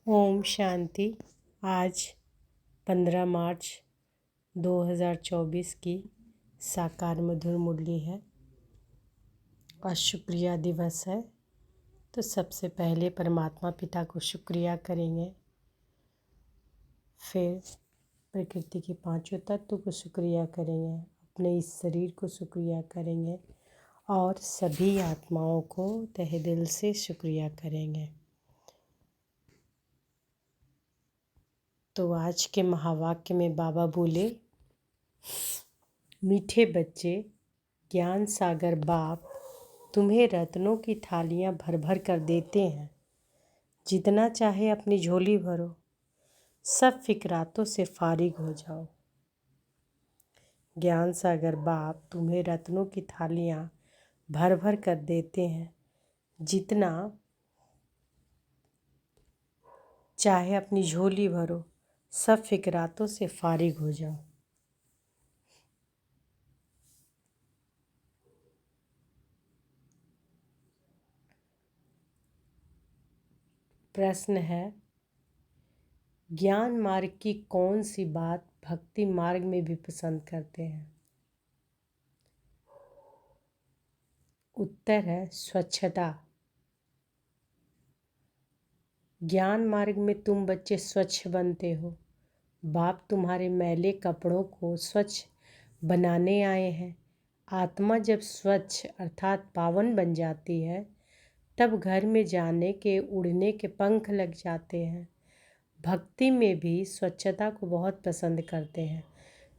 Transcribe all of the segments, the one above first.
ओम शांति। आज 15 मार्च 2024 की साकार मधुर मुरली है और शुक्रिया दिवस है। तो सबसे पहले परमात्मा पिता को शुक्रिया करेंगे, फिर प्रकृति के पांचों तत्व को शुक्रिया करेंगे, अपने इस शरीर को शुक्रिया करेंगे और सभी आत्माओं को तहे दिल से शुक्रिया करेंगे। तो आज के महावाक्य में बाबा बोले, मीठे बच्चे, ज्ञान सागर बाप तुम्हें रत्नों की थालियां भर भर कर देते हैं। जितना चाहे अपनी झोली भरो, सब फिक्रातों से फारिग हो जाओ। ज्ञान सागर बाप तुम्हें रत्नों की थालियां भर भर कर देते हैं। जितना चाहे अपनी झोली भरो, सब फिक्रातों से फारिग हो जाओ। प्रश्न है, ज्ञान मार्ग की कौन सी बात भक्ति मार्ग में भी पसंद करते हैं? उत्तर है स्वच्छता। ज्ञान मार्ग में तुम बच्चे स्वच्छ बनते हो। बाप तुम्हारे मैले कपड़ों को स्वच्छ बनाने आए हैं। आत्मा जब स्वच्छ अर्थात पावन बन जाती है, तब घर में जाने के उड़ने के पंख लग जाते हैं। भक्ति में भी स्वच्छता को बहुत पसंद करते हैं।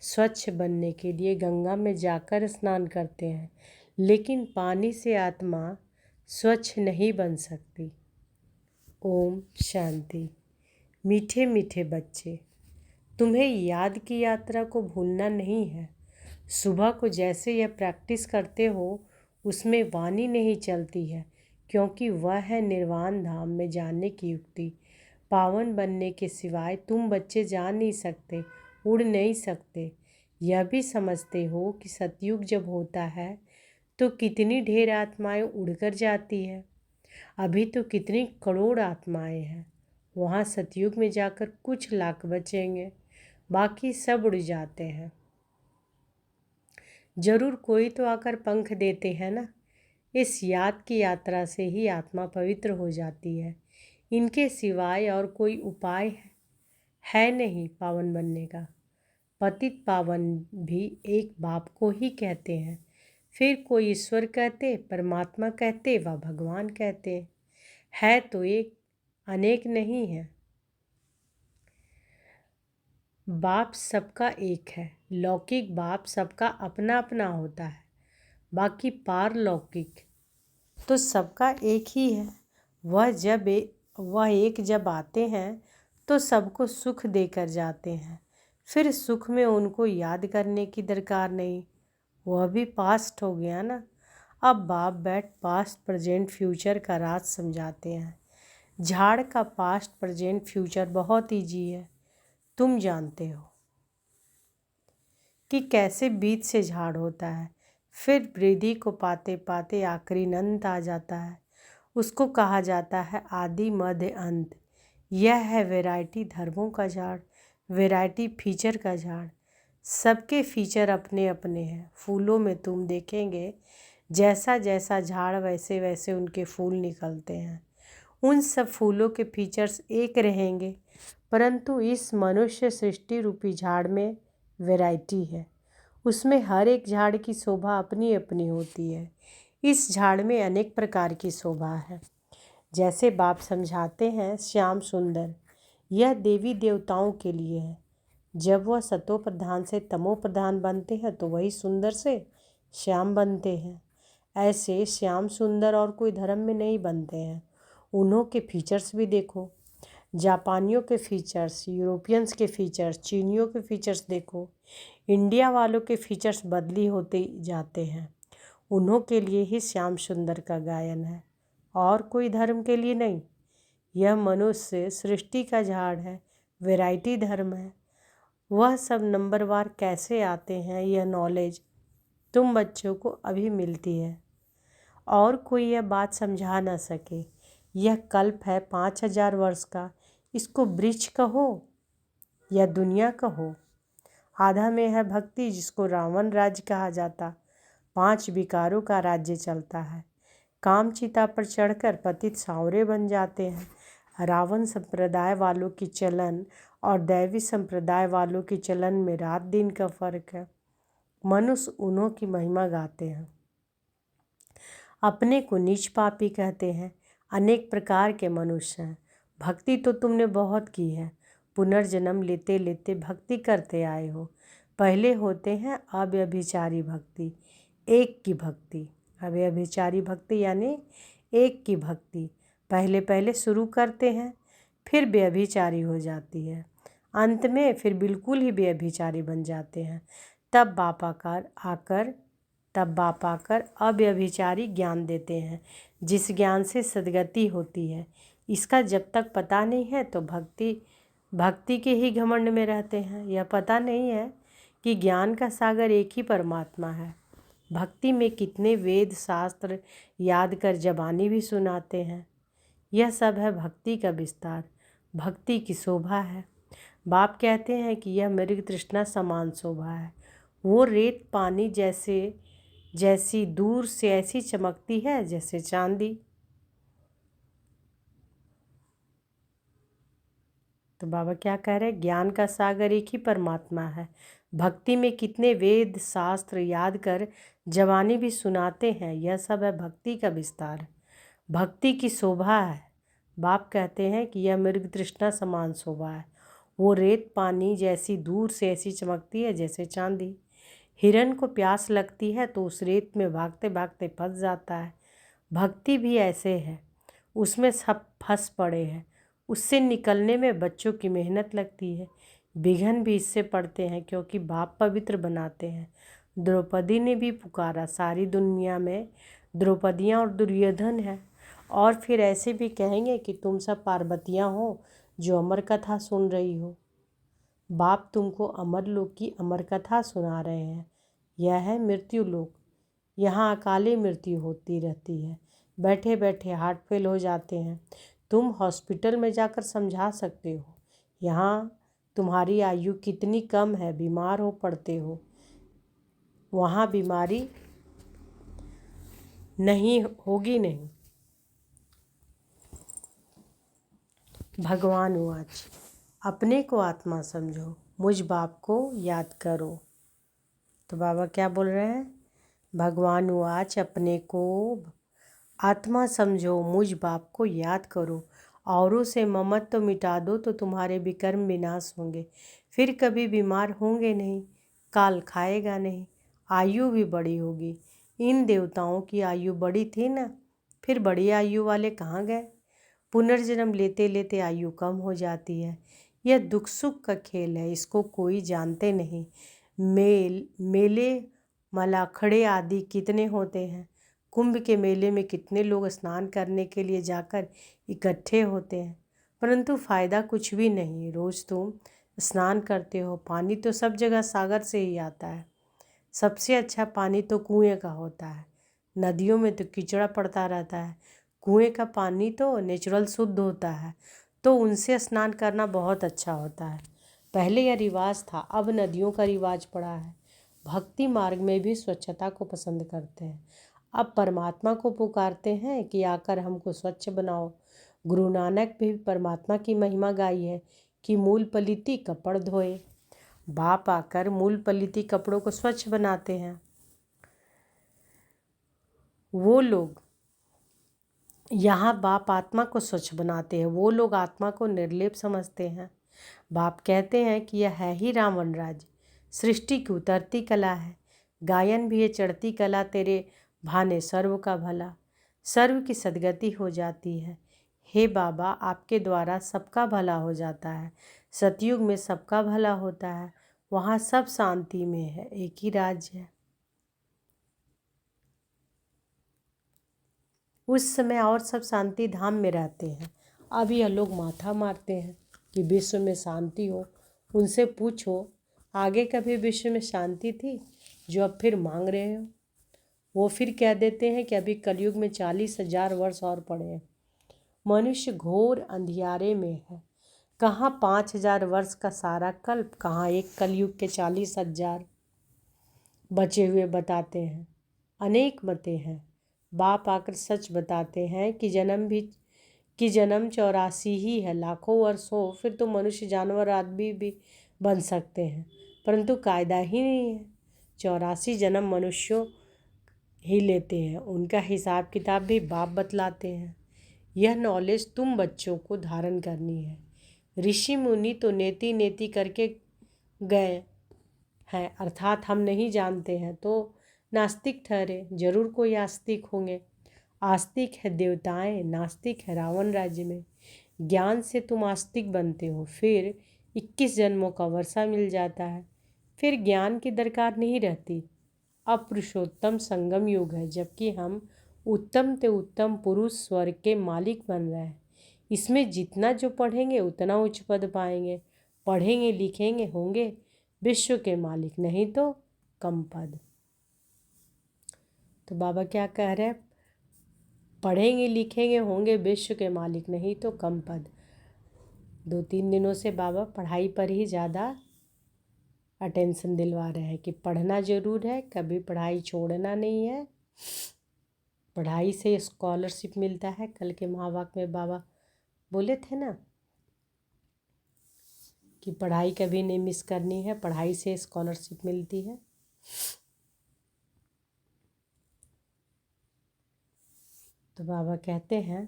स्वच्छ बनने के लिए गंगा में जाकर स्नान करते हैं, लेकिन पानी से आत्मा स्वच्छ नहीं बन सकती। ओम शांति। मीठे मीठे बच्चे, तुम्हें याद की यात्रा को भूलना नहीं है। सुबह को जैसे यह प्रैक्टिस करते हो, उसमें वाणी नहीं चलती है, क्योंकि वह है निर्वाण धाम में जाने की युक्ति। पावन बनने के सिवाय तुम बच्चे जा नहीं सकते, उड़ नहीं सकते। यह भी समझते हो कि सतयुग जब होता है तो कितनी ढेर आत्माएं उड़कर जाती है। अभी तो कितनी करोड़ आत्माएं हैं। वहाँ सतयुग में जाकर कुछ लाख बचेंगे, बाकी सब उड़ जाते हैं। जरूर कोई तो आकर पंख देते हैं ना। इस याद की यात्रा से ही आत्मा पवित्र हो जाती है। इनके सिवाय और कोई उपाय है नहीं पावन बनने का। पतित पावन भी एक बाप को ही कहते हैं, फिर कोई ईश्वर कहते, परमात्मा कहते व भगवान कहते। है तो एक, अनेक नहीं है। बाप सबका एक है। लौकिक बाप सबका अपना अपना होता है, बाकी पारलौकिक तो सबका एक ही है। वह एक जब आते हैं तो सबको सुख देकर जाते हैं। फिर सुख में उनको याद करने की दरकार नहीं, वह भी पास्ट हो गया ना। अब बाप बैठ पास्ट प्रेजेंट फ्यूचर का राज समझाते हैं। झाड़ का पास्ट प्रेजेंट फ्यूचर बहुत ईजी है। तुम जानते हो कि कैसे बीज से झाड़ होता है, फिर वृद्धि को पाते पाते आखिरी अंत आ जाता है। उसको कहा जाता है आदि मध्य अंत। यह है वैरायटी धर्मों का झाड़, वैरायटी फीचर का झाड़। सबके फीचर अपने अपने हैं। फूलों में तुम देखेंगे जैसा जैसा झाड़ वैसे वैसे उनके फूल निकलते हैं। उन सब फूलों के फीचर्स एक रहेंगे, परंतु इस मनुष्य सृष्टि रूपी झाड़ में वैरायटी है। उसमें हर एक झाड़ की शोभा अपनी अपनी होती है। इस झाड़ में अनेक प्रकार की शोभा है। जैसे बाप समझाते हैं श्याम सुंदर, यह देवी देवताओं के लिए है। जब वह सतो प्रधान से तमो प्रधान बनते हैं तो वही सुंदर से श्याम बनते हैं। ऐसे श्याम सुंदर और कोई धर्म में नहीं बनते हैं। उन्हों के फीचर्स भी देखो। जापानियों के फीचर्स, यूरोपियंस के फीचर्स, चीनियों के फीचर्स देखो। इंडिया वालों के फीचर्स बदली होते जाते हैं। उन्हों के लिए ही श्याम सुंदर का गायन है, और कोई धर्म के लिए नहीं। यह मनुष्य सृष्टि का झाड़ है, वैरायटी धर्म है। वह सब नंबरवार कैसे आते हैं, यह नॉलेज तुम बच्चों को अभी मिलती है, और कोई यह बात समझा ना सके। यह कल्प है 5000 वर्ष का, इसको वृक्ष कहो या दुनिया कहो। आधा में है भक्ति, जिसको रावण राज्य कहा जाता। 5 विकारों का राज्य चलता है। काम चिता पर चढ़कर पतित सांवरे बन जाते हैं। रावण संप्रदाय वालों की चलन और दैवी संप्रदाय वालों की चलन में रात दिन का फर्क है। मनुष्य उन्हों की महिमा गाते हैं, अपने को नीच पापी कहते हैं। अनेक प्रकार के मनुष्य हैं। भक्ति तो तुमने बहुत की है, पुनर्जन्म लेते लेते भक्ति करते आए हो। पहले होते हैं अव्यभिचारी भक्ति, एक की भक्ति। अव्यभिचारी भक्ति यानी एक की भक्ति। पहले पहले शुरू करते हैं, फिर व्यभिचारी हो जाती है, अंत में फिर बिल्कुल ही व्यभिचारी बन जाते हैं। तब बाप आकर अव्यभिचारी ज्ञान देते हैं, जिस ज्ञान से सद्गति होती है। इसका जब तक पता नहीं है तो भक्ति के ही घमंड में रहते हैं। यह पता नहीं है कि ज्ञान का सागर एक ही परमात्मा है। भक्ति में कितने वेद शास्त्र याद कर जबानी भी सुनाते हैं। यह सब है भक्ति का विस्तार, भक्ति की शोभा है। बाप कहते हैं कि यह मृग तृष्णा समान शोभा है। वो रेत पानी जैसी दूर से ऐसी चमकती है जैसे चांदी। तो बाबा क्या कह रहे हैं? ज्ञान का सागर एक ही परमात्मा है। भक्ति में कितने वेद शास्त्र याद कर जवानी भी सुनाते हैं। यह सब है भक्ति का विस्तार, भक्ति की शोभा है। बाप कहते हैं कि यह मृग तृष्णा समान शोभा है। वो रेत पानी जैसी दूर से ऐसी चमकती है जैसे चांदी। हिरन को प्यास लगती है तो उस रेत में भागते भागते फंस जाता है। भक्ति भी ऐसे है, उसमें सब फंस पड़े हैं। उससे निकलने में बच्चों की मेहनत लगती है। विघ्न भी इससे पड़ते हैं, क्योंकि बाप पवित्र बनाते हैं। द्रौपदी ने भी पुकारा, सारी दुनिया में द्रौपदियाँ और दुर्योधन है। और फिर ऐसे भी कहेंगे कि तुम सब पार्वतियाँ हो जो अमर कथा सुन रही हो। बाप तुमको अमर लोक की अमर कथा सुना रहे हैं। यह है मृत्यु लोक। यहाँ अकाली मृत्यु होती रहती है। बैठे बैठे हार्ट फेल हो जाते हैं। तुम हॉस्पिटल में जाकर समझा सकते हो यहाँ तुम्हारी आयु कितनी कम है, बीमार हो पड़ते हो। वहाँ बीमारी नहीं होगी नहीं। भगवान उवाच, अपने को आत्मा समझो, मुझ बाप को याद करो। तो बाबा क्या बोल रहे हैं? भगवान उवाच, अपने को आत्मा समझो, मुझ बाप को याद करो। औरों से ममत्व मिटा दो तो तुम्हारे विकर्म विनाश होंगे। फिर कभी बीमार होंगे नहीं, काल खाएगा नहीं, आयु भी बड़ी होगी। इन देवताओं की आयु बड़ी थी ना, फिर बड़ी आयु वाले कहाँ गए? पुनर्जन्म लेते लेते आयु कम हो जाती है। यह दुख सुख का खेल है, इसको कोई जानते नहीं। मेले मलाखड़े आदि कितने होते हैं। कुंभ के मेले में कितने लोग स्नान करने के लिए जाकर इकट्ठे होते हैं, परंतु फ़ायदा कुछ भी नहीं। रोज़ तुम स्नान करते हो, पानी तो सब जगह सागर से ही आता है। सबसे अच्छा पानी तो कुएं का होता है। नदियों में तो कीचड़ा पड़ता रहता है। कुएं का पानी तो नेचुरल शुद्ध होता है, तो उनसे स्नान करना बहुत अच्छा होता है। पहले यह रिवाज था, अब नदियों का रिवाज पड़ा है। भक्ति मार्ग में भी स्वच्छता को पसंद करते हैं। अब परमात्मा को पुकारते हैं कि आकर हमको स्वच्छ बनाओ। गुरु नानक भी परमात्मा की महिमा गाई है कि मूल पलीती कपड़ धोए। बाप आकर मूल पलीती कपड़ों को स्वच्छ बनाते हैं। वो लोग यहाँ बाप आत्मा को स्वच्छ बनाते हैं, वो लोग आत्मा को निर्लेप समझते हैं। बाप कहते हैं कि यह है ही रावण राज्य, सृष्टि की उतरती कला है। गायन भी ये चढ़ती कला, तेरे भाने सर्व का भला, सर्व की सद्गति हो जाती है। हे बाबा, आपके द्वारा सबका भला हो जाता है। सतयुग में सबका भला होता है, वहाँ सब शांति में है, एक ही राज्य है। उस समय और सब शांति धाम में रहते हैं। अब यह लोग माथा मारते हैं कि विश्व में शांति हो। उनसे पूछो आगे कभी विश्व में शांति थी जो अब फिर मांग रहे हो? वो फिर कह देते हैं कि अभी कलयुग में 40,000 वर्ष और पड़े हैं। मनुष्य घोर अंधियारे में है। कहाँ 5,000 वर्ष का सारा कल्प, कहाँ एक कलयुग के 40,000 बचे हुए बताते हैं। अनेक मतें हैं। बाप आकर सच बताते हैं कि जन्म 84 ही है। लाखों वर्ष हो फिर तो मनुष्य, जानवर, आदमी भी बन सकते हैं, परंतु कायदा ही नहीं है। 84 जन्म मनुष्यों ही लेते हैं। उनका हिसाब किताब भी बाप बतलाते हैं। यह नॉलेज तुम बच्चों को धारण करनी है। ऋषि मुनि तो नेति नेति करके गए हैं, अर्थात हम नहीं जानते हैं तो नास्तिक ठहरे। जरूर कोई आस्तिक होंगे। आस्तिक है देवताएं, नास्तिक है रावण राज्य में। ज्ञान से तुम आस्तिक बनते हो, फिर 21 जन्मों का वर्षा मिल जाता है, फिर ज्ञान की दरकार नहीं रहती। अब पुरुषोत्तम संगम युग है, जबकि हम उत्तम से उत्तम पुरुष स्वर्ग के मालिक बन रहे हैं। इसमें जितना जो पढ़ेंगे उतना उच्च पद पाएंगे। पढ़ेंगे लिखेंगे होंगे विश्व के मालिक, नहीं तो कम पद। तो बाबा क्या कह रहे हैं? पढ़ेंगे लिखेंगे होंगे विश्व के मालिक, नहीं तो कम पद। 2-3 दिनों से बाबा पढ़ाई पर ही ज़्यादा अटेंशन दिलवा रहे हैं कि पढ़ना ज़रूर है, कभी पढ़ाई छोड़ना नहीं है। पढ़ाई से स्कॉलरशिप मिलता है। कल के महावाक्य में बाबा बोले थे ना कि पढ़ाई कभी नहीं मिस करनी है, पढ़ाई से स्कॉलरशिप मिलती है। तो बाबा कहते हैं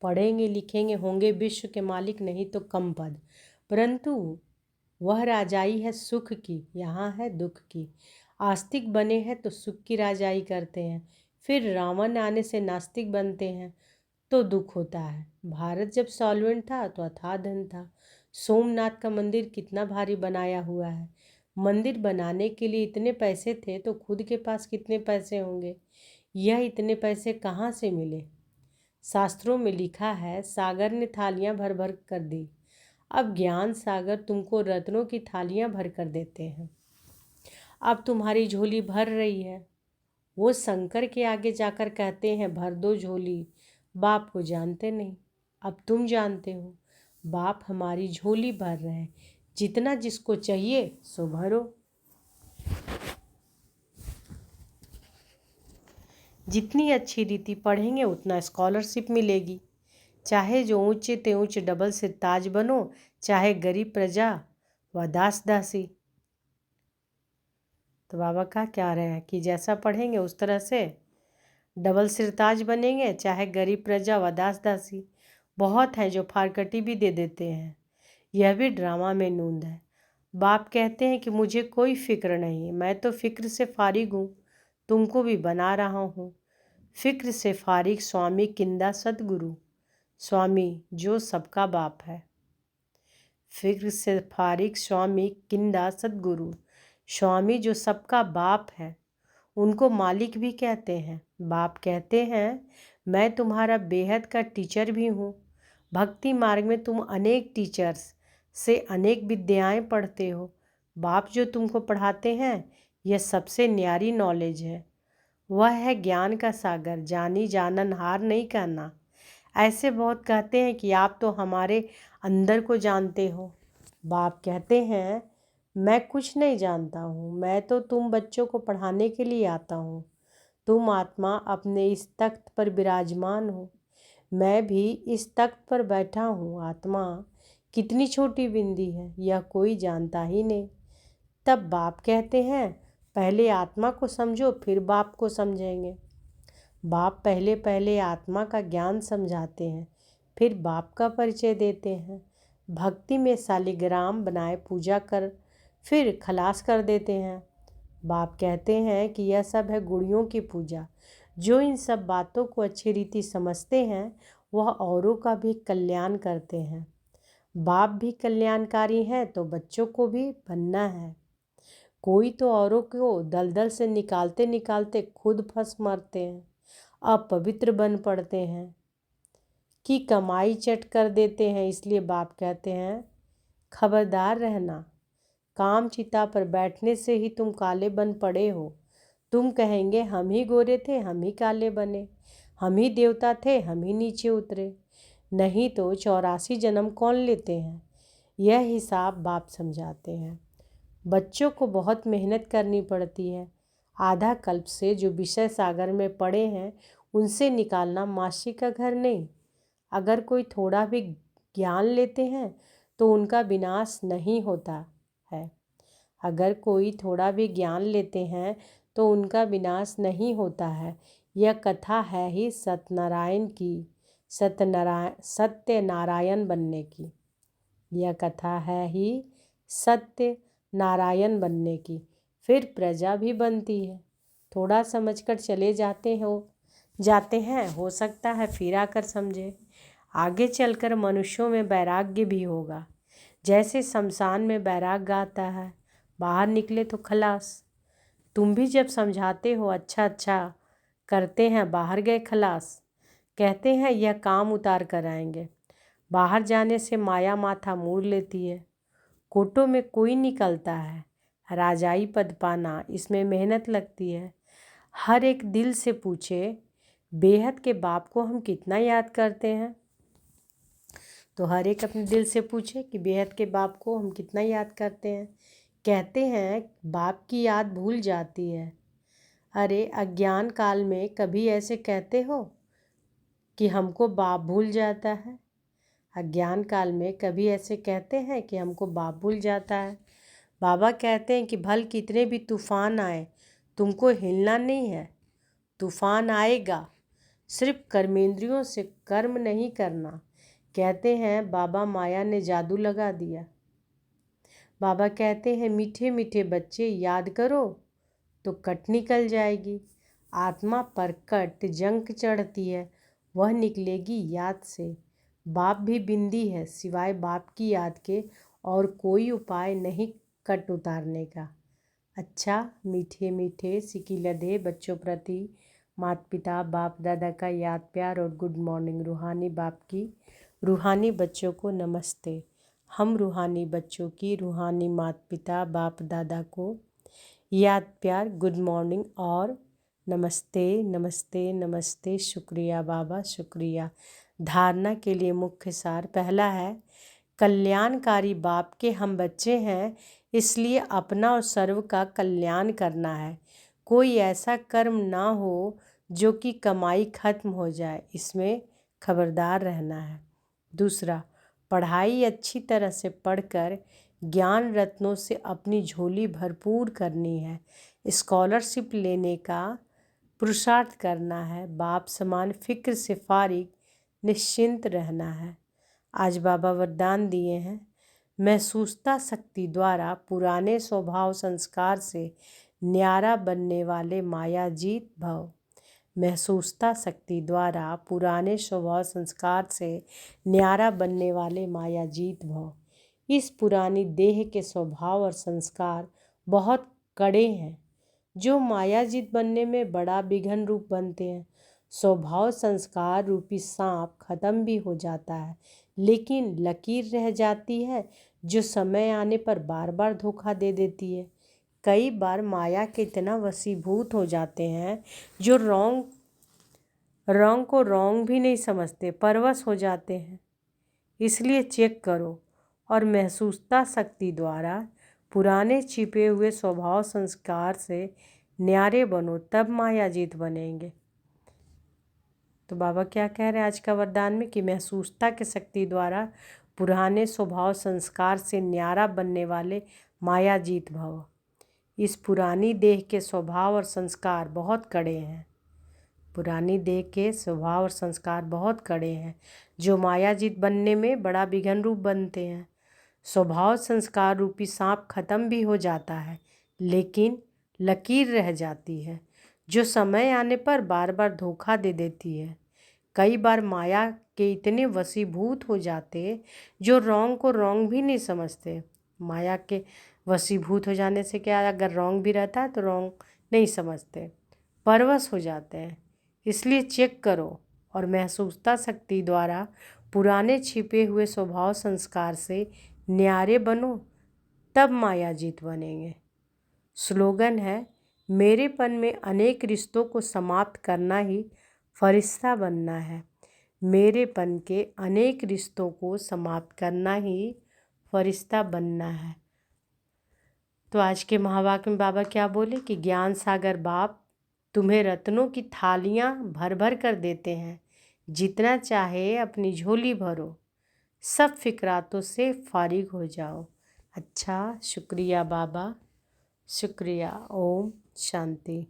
पढ़ेंगे लिखेंगे होंगे विश्व के मालिक, नहीं तो कम पद, परंतु वह राजाई है सुख की, यहाँ है दुख की। आस्तिक बने हैं तो सुख की राजाई करते हैं, फिर रावण आने से नास्तिक बनते हैं तो दुख होता है। भारत जब सॉल्वेंट था तो अथाह धन था। सोमनाथ का मंदिर कितना भारी बनाया हुआ है। मंदिर बनाने के लिए इतने पैसे थे तो खुद के पास कितने पैसे होंगे। यह इतने पैसे कहाँ से मिले? शास्त्रों में लिखा है सागर ने थालियाँ भर भर कर दी। अब ज्ञान सागर तुमको रत्नों की थालियाँ भर कर देते हैं। अब तुम्हारी झोली भर रही है। वो शंकर के आगे जाकर कहते हैं भर दो झोली। बाप को जानते नहीं, अब तुम जानते हो। बाप हमारी झोली भर रहे हैं, जितना जिसको चाहिए सो भरो। जितनी अच्छी रीति पढ़ेंगे उतना स्कॉलरशिप मिलेगी। चाहे जो ऊंचे ते ऊंचे डबल सिरताज बनो, चाहे गरीब प्रजा व दास दासी। तो बाबा का क्या रहे हैं कि जैसा पढ़ेंगे उस तरह से डबल सिरताज बनेंगे, चाहे गरीब प्रजा व दास दासी। बहुत हैं जो फारकटी भी दे देते हैं। यह भी ड्रामा में नूंद है। बाप कहते हैं कि मुझे कोई फिक्र नहीं, मैं तो फिक्र से फारिग हूँ, तुमको भी बना रहा हूँ। फिक्र से फारिग स्वामी किंदा सदगुरु, स्वामी जो सबका बाप है। फिक्र से फारिग स्वामी किंदा सदगुरु, स्वामी जो सबका बाप है, उनको मालिक भी कहते हैं। बाप कहते हैं मैं तुम्हारा बेहद का टीचर भी हूँ। भक्ति मार्ग में तुम अनेक टीचर्स से अनेक विद्याएं पढ़ते हो। बाप जो तुमको पढ़ाते हैं यह सबसे न्यारी नॉलेज है। वह है ज्ञान का सागर, जानी जानन हार नहीं करना। ऐसे बहुत कहते हैं कि आप तो हमारे अंदर को जानते हो। बाप कहते हैं मैं कुछ नहीं जानता हूँ, मैं तो तुम बच्चों को पढ़ाने के लिए आता हूँ। तुम आत्मा अपने इस तख्त पर विराजमान हो, मैं भी इस तख्त पर बैठा हूँ। आत्मा कितनी छोटी बिंदी है यह कोई जानता ही नहीं। तब बाप कहते हैं पहले आत्मा को समझो फिर बाप को समझेंगे। बाप पहले पहले आत्मा का ज्ञान समझाते हैं, फिर बाप का परिचय देते हैं। भक्ति में शालिग्राम बनाए पूजा कर फिर खलास कर देते हैं। बाप कहते हैं कि यह सब है गुड़ियों की पूजा। जो इन सब बातों को अच्छी रीति समझते हैं वह औरों का भी कल्याण करते हैं। बाप भी कल्याणकारी हैं तो बच्चों को भी बनना है। कोई तो औरों को दलदल से निकालते निकालते खुद फंस मरते हैं, अपवित्र बन पड़ते हैं कि कमाई चट कर देते हैं। इसलिए बाप कहते हैं खबरदार रहना, काम चिता पर बैठने से ही तुम काले बन पड़े हो। तुम कहेंगे हम ही गोरे थे हम ही काले बने, हम ही देवता थे हम ही नीचे उतरे। नहीं तो 84 जन्म कौन लेते हैं। यह हिसाब बाप समझाते हैं। बच्चों को बहुत मेहनत करनी पड़ती है। आधा कल्प से जो विषय सागर में पड़े हैं उनसे निकालना मासी का घर नहीं। अगर कोई थोड़ा भी ज्ञान लेते हैं तो उनका विनाश नहीं होता है। अगर कोई थोड़ा भी ज्ञान लेते हैं तो उनका विनाश नहीं होता है। यह कथा है ही सत्यनारायण की, सत्यनारायण बनने की। यह कथा है ही सत्य नारायण बनने की। फिर प्रजा भी बनती है। थोड़ा समझकर चले जाते हैं, हो सकता है फिर आकर समझे। आगे चलकर मनुष्यों में वैराग्य भी होगा। जैसे शमशान में वैराग्य आता है, बाहर निकले तो खलास। तुम भी जब समझाते हो अच्छा अच्छा करते हैं, बाहर गए खलास। कहते हैं यह काम उतार कर आएंगे। बाहर जाने से माया माथा मोड़ लेती है। कोटों में कोई निकलता है। राजाई पद पाना, इसमें मेहनत लगती है। हर एक दिल से पूछे, बेहद के बाप को हम कितना याद करते हैं। तो हर एक अपने दिल से पूछे कि बेहद के बाप को हम कितना याद करते हैं। कहते हैं बाप की याद भूल जाती है। अरे अज्ञान काल में कभी ऐसे कहते हो कि हमको बाप भूल जाता है। अज्ञान काल में कभी ऐसे कहते हैं कि हमको बाप भूल जाता है। बाबा कहते हैं कि भल कितने भी तूफान आए तुमको हिलना नहीं है। तूफान आएगा, सिर्फ कर्मेंद्रियों से कर्म नहीं करना। कहते हैं बाबा माया ने जादू लगा दिया। बाबा कहते हैं मीठे मीठे बच्चे याद करो तो कट निकल जाएगी। आत्मा पर कट जंक चढ़ती है, वह निकलेगी याद से। बाप भी बिंदी है, सिवाय बाप की याद के और कोई उपाय नहीं कट उतारने का। अच्छा मीठे मीठे सिकिलधे बच्चों प्रति माता पिता बाप दादा का याद प्यार और गुड मॉर्निंग। रूहानी बाप की रूहानी बच्चों को नमस्ते। हम रूहानी बच्चों की रूहानी माता पिता बाप दादा को याद प्यार गुड मॉर्निंग और नमस्ते नमस्ते नमस्ते। शुक्रिया बाबा, शुक्रिया। धारणा के लिए मुख्य सार पहला है, कल्याणकारी बाप के हम बच्चे हैं, इसलिए अपना और सर्व का कल्याण करना है। कोई ऐसा कर्म ना हो जो कि कमाई खत्म हो जाए, इसमें खबरदार रहना है। दूसरा, पढ़ाई अच्छी तरह से पढ़कर ज्ञान रत्नों से अपनी झोली भरपूर करनी है। स्कॉलरशिप लेने का पुरुषार्थ करना है। बाप समान फिक्र से फारिग निश्चिंत रहना है। आज बाबा वरदान दिए हैं, महसूसता शक्ति द्वारा पुराने स्वभाव संस्कार से न्यारा बनने वाले मायाजीत भव। महसूसता शक्ति द्वारा पुराने स्वभाव संस्कार से न्यारा बनने वाले मायाजीत भव। इस पुरानी देह के स्वभाव और संस्कार बहुत कड़े हैं, जो मायाजीत बनने में बड़ा विघन रूप बनते हैं। स्वभाव संस्कार रूपी सांप खत्म भी हो जाता है, लेकिन लकीर रह जाती है जो समय आने पर बार बार धोखा दे देती है। कई बार माया के इतना वशीभूत हो जाते हैं जो रॉन्ग को रॉन्ग भी नहीं समझते, परवश हो जाते हैं। इसलिए चेक करो और महसूसता शक्ति द्वारा पुराने छिपे हुए स्वभाव संस्कार से न्यारे बनो, तब मायाजीत बनेंगे। तो बाबा क्या कह रहे हैं आज का वरदान में कि महसूसता की शक्ति द्वारा पुराने स्वभाव संस्कार से न्यारा बनने वाले मायाजीत भव। इस पुरानी देह के स्वभाव और संस्कार बहुत कड़े हैं। पुरानी देह के स्वभाव और संस्कार बहुत कड़े हैं, जो मायाजीत बनने में बड़ा विघन रूप बनते हैं। स्वभाव संस्कार रूपी सांप खत्म भी हो जाता है, लेकिन लकीर रह जाती है जो समय आने पर बार बार धोखा दे देती है। कई बार माया के इतने वशीभूत हो जाते जो रॉन्ग को रॉन्ग भी नहीं समझते। माया के वशीभूत हो जाने से क्या, अगर रॉन्ग भी रहता है तो रॉन्ग नहीं समझते, परवश हो जाते हैं। इसलिए चेक करो और महसूसता शक्ति द्वारा पुराने छिपे हुए स्वभाव संस्कार से न्यारे बनो, तब मायाजीत बनेंगे। स्लोगन है, मेरेपन में अनेक रिश्तों को समाप्त करना ही फरिश्ता बनना है। मेरेपन के अनेक रिश्तों को समाप्त करना ही फरिश्ता बनना है। तो आज के महावाक्य में बाबा क्या बोले कि ज्ञान सागर बाप तुम्हें रत्नों की थालियाँ भर भर कर देते हैं, जितना चाहे अपनी झोली भरो, सब फिक्रातों से फारिग हो जाओ। अच्छा, शुक्रिया बाबा, शुक्रिया। ओम शांति।